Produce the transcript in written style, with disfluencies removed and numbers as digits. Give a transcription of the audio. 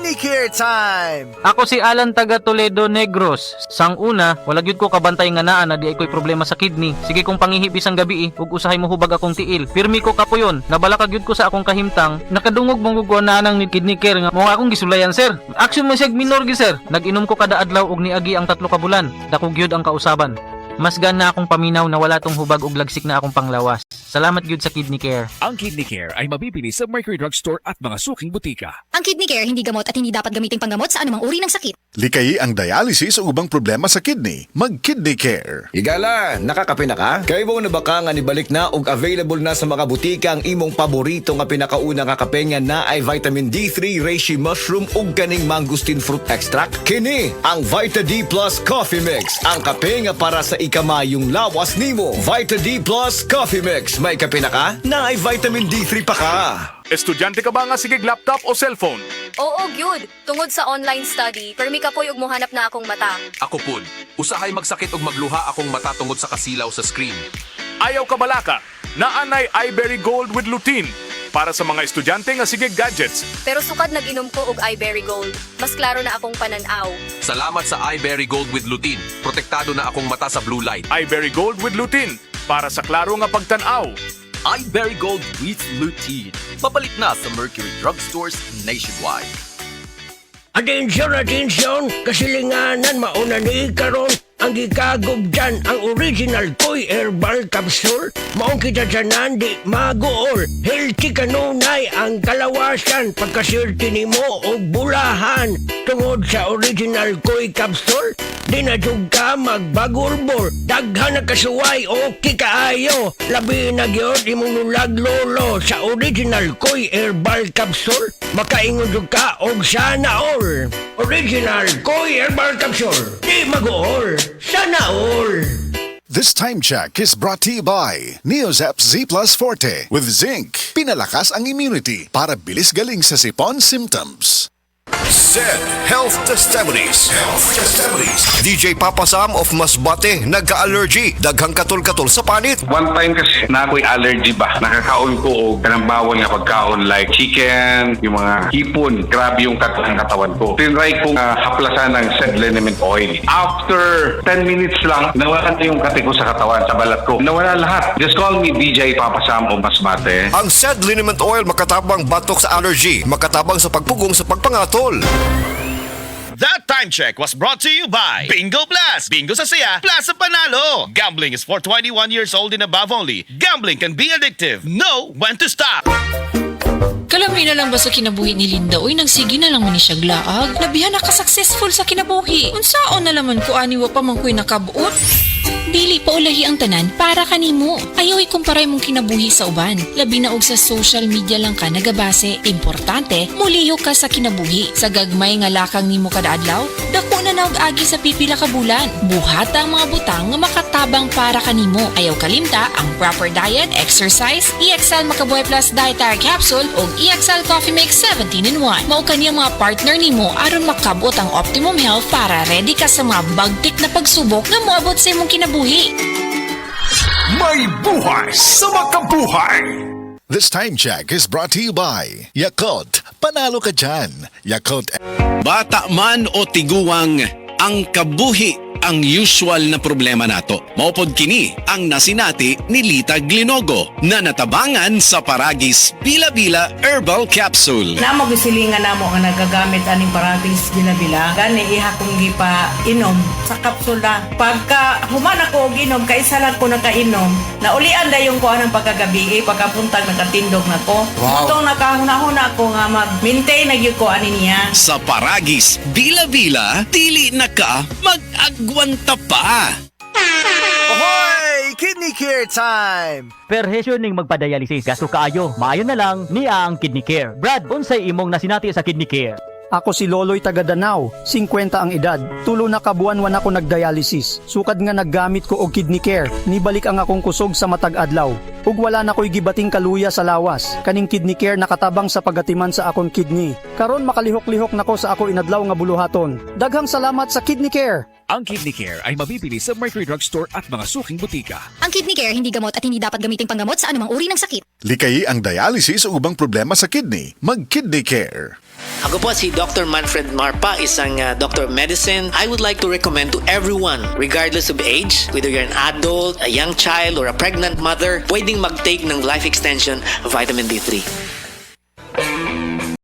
Kidney Care Time! Ako si Alan taga Toledo Negros. Sang una, wala gyud ko kabantay nga naa na di ay ko'y problema sa kidney. Sige kong pangihip isang gabi ug usahay mo hubag akong tiil. Pirmi ko kapuyon, nabalakag gyud ko sa akong kahimtang. Nakadungog mong na nang ni kidney care nga mo akong gisulayan sir. Action mo siya minor gi sir. Nag-inom ko kada adlaw ug niagi ang 3 ka bulan. Dako gyud ang kausaban. Mas gana akong paminaw na wala tong hubag ug lagsik na akong panglawas. Salamat gyud sa Kidney Care. Ang Kidney Care ay mabibili sa Mercury Drugstore at mga suking butika. Ang Kidney Care hindi gamot at hindi dapat gamiting panggamot sa anumang uri ng sakit. Likayi ang dialysis o ubang problema sa kidney. Mag-Kidney Care. Higala, nakakapina ka? Kay mo na baka nga nibalik na ug available na sa mga butika ang imong paborito nga pinakauna nga kape nga na ay vitamin D3, reishi mushroom ug kaning mangosteen fruit extract. Kini ang Vita D Plus Coffee Mix, ang kape nga para sa ikamayong lawas nimo. Vita D Plus Coffee Mix, may kape na ka? Na ay vitamin D3 pa ka. Estudyante ka ba nga sigig laptop o cellphone? Oo, gyud. Tungod sa online study, permi ka po'y ug mohanap na akong mata. Ako pud, usahay magsakit og magluha akong mata tungod sa kasilaw sa screen. Ayaw ka balaka, naanay iBerry Gold with lutein para sa mga estudyante nga sigig gadgets. Pero sukad nag-inom ko og iBerry Gold. Mas klaro na akong pananaw. Salamat sa iBerry Gold with lutein. Protektado na akong mata sa blue light. iBerry Gold with lutein para sa klaro nga pagtanaw. iBerry Gold with lutein. Papalit na sa Mercury Drugstores nationwide. Atensyon, kasilinganan mauna ni karon ang gikagob dyan ang original Toy Herbal Capsule. Maong kita dyanan di magool. Healthy kanunay ang kalawasan pagkasirti nimo o bulahan. Tungod sa original Koi Capsule, di na jug ka magbagulbol. Daghan na kasuway o kikaayo. Labi na gyud imong nulag lolo sa original Koi Herbal Capsule. Makaingon jud ka og sana all. Original Koi Herbal Capsule. Di magool. Sana all. This time check is brought to you by Neozep Z Plus Forte with zinc. Pinalakas ang immunity para bilis galing sa sipon symptoms. Said Health Testimonies. DJ Papa Sam of Masbate nagka-allergy, daghang katol-katol sa panit. One time kasi na ako'y allergy ba, nakakaon ko o kanambawon nga pagkaon like chicken, yung mga hipon, grabe yung katawan ko. Tinry kong haplasan ng said liniment oil. After 10 minutes lang, nawala na yung kati ko sa katawan, sa balat ko. Nawala lahat. Just call me DJ Papa Sam of Masbate. Ang said liniment oil makatabang batok sa allergy, makatabang sa pagpugong sa pagpangatol. That time check was brought to you by Bingo Plus. Bingo sa saya, plus sa panalo. Gambling is for 21 years old and above only. Gambling can be addictive. Know when to stop. Kalami na lang ba sa kinabuhi ni Linda? Uy, nagsige na lang man ni siya glaag. Nabihan na ka-successful sa kinabuhi. Unsaon na laman ko aniwa pa man ko'y nakabuot. Dili pa ulahi ang tanan para kanimo. Ayaw ikumparay mong kinabuhi sa uban. Labi na og sa social media lang ka nagabase. Importante, muliyo ka sa kinabuhi. Sa gagmay nga lakang nimo kada adlaw, dako na naog agi sa pipila ka bulan. Buhata ang mga butang nga makatabang para kanimo. Ayaw kalimta ang proper diet, exercise, EXL Makabuhay Plus Dietary Capsule ug EXL Coffee Mix 17-in-1. Mao kaniya mga partner nimo aron makabot ang optimum health para ready ka sa mga bagtik na pagsubok nga moabot sa imong kinabuhi. May buhay sa makabuhay. This time check is brought to you by Yakult. Panalo ka dyan. Yakult. Bata man o tiguwang, ang kabuhi ang usual na problema nato. Maupod kini ang nasinati ni Lita Glinogo na natabangan sa Paragis Bila-Bila Herbal Capsule. Namo gisilingan namo nga nagagamit aning Paragis Bila-Bila. Gani iha kong gipa inom sa kapsula. Pagka human ako og inom, kaisa lang ko nakainom, naulian dayon ko anang pagkagabi, pagkapuntag nakatindog nako. Wow. Itong nakahuna-huna ko nga mag-maintain na gyud ko ani niya. Sa Paragis Bila-Bila, dili na ka mag-agwanta pa. Ahoy! Kidney Care Time! Perhesyon ning magpadialysis, gasto kaayo. Maayo na lang niya ang Kidney Care. Brad, unsay imong nasinati sa Kidney Care? Ako si Loloy taga Danau, 50 ang edad. Tulo na kabuan-wan ako nagdialysis. Sukad nga naggamit ko og Kidney Care. Nibalik ang akong kusog sa matag adlaw. Ug wala na ko'y gibating kaluya sa lawas. Kaning Kidney Care nakatabang sa pagatiman sa akong kidney. Karon makalihok-lihok nako sa ako inadlaw nga buluhaton. Daghang salamat sa Kidney Care. Ang Kidney Care ay mabibili sa Mercury Drugstore at mga suking butika. Ang Kidney Care hindi gamot at hindi dapat gamiting panggamot sa anumang uri ng sakit. Likayi ang dialysis o ubang problema sa kidney. Mag-Kidney Care. Ako po si Dr. Manfred Marpa, isang Doctor of Medicine. I would like to recommend to everyone, regardless of age, whether you're an adult, a young child, or a pregnant mother, pwedeng mag-take ng life extension vitamin D3.